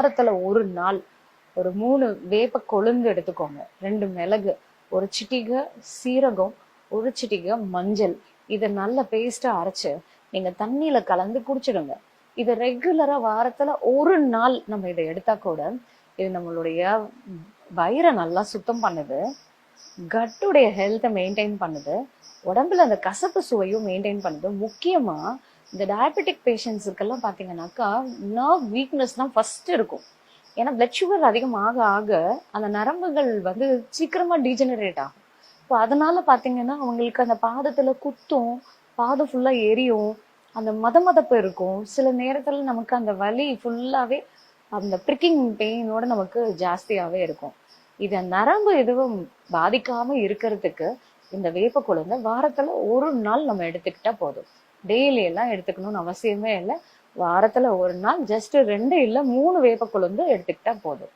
வாரத்துல ஒரு நாள் ஒரு 3 வேப்ப கொழுந்து எடுத்துக்கோங்க, 2 மிளகு, ஒரு சிட்டிகை சீரகம், ஒரு சிட்டிகை மஞ்சள். இதை நல்ல பேஸ்டா அரைச்சு நீங்க தண்ணியில கலந்து குடிச்சிடுங்க. இது ரெகுலரா வாரத்துல ஒரு நாள் நம்ம இதை எடுத்தா கூட இது நம்மளுடைய வயிறை நல்லா சுத்தம் பண்ணுது, கட்டுடைய ஹெல்த்தை மெயின்டைன் பண்ணுது, உடம்புல அந்த கசப்பு சுவையும் மெயின்டைன் பண்ணுது. முக்கியமா இந்த டயபெட்டிக் பேஷண்ட்ஸுக்கெல்லாம் பாத்தீங்கன்னாக்கா நர்வ் வீக்னஸ் தான் ஃபர்ஸ்ட் இருக்கும். ஏன்னா பிளட் சுகர் அதிகமாக ஆக அந்த நரம்புகள் வந்து சீக்கிரமா டீஜெனரேட் ஆகும். இப்போ அதனால பாத்தீங்கன்னா அவங்களுக்கு அந்த பாதத்துல குத்தும், பாதம் ஃபுல்லா எரியும், அந்த மதமதப்பு இருக்கும். சில நேரத்துல நமக்கு அந்த வலி ஃபுல்லாவே அந்த பிரிக்கிங் பெயினோட நமக்கு ஜாஸ்தியாவே இருக்கும். இத நரம்பு எதுவும் பாதிக்காம இருக்கிறதுக்கு இந்த வேப்ப கொழுந்த வாரத்துல ஒரு நாள் நம்ம எடுத்துக்கிட்டா போதும். டெய்லி எல்லாம் எடுத்துக்கணும்னு அவசியமே இல்லை. வாரத்துல ஒரு நாள் ஜஸ்ட் 2 இல்ல 3 வேப்ப கொழுந்து எடுத்துக்கிட்டா போதும்.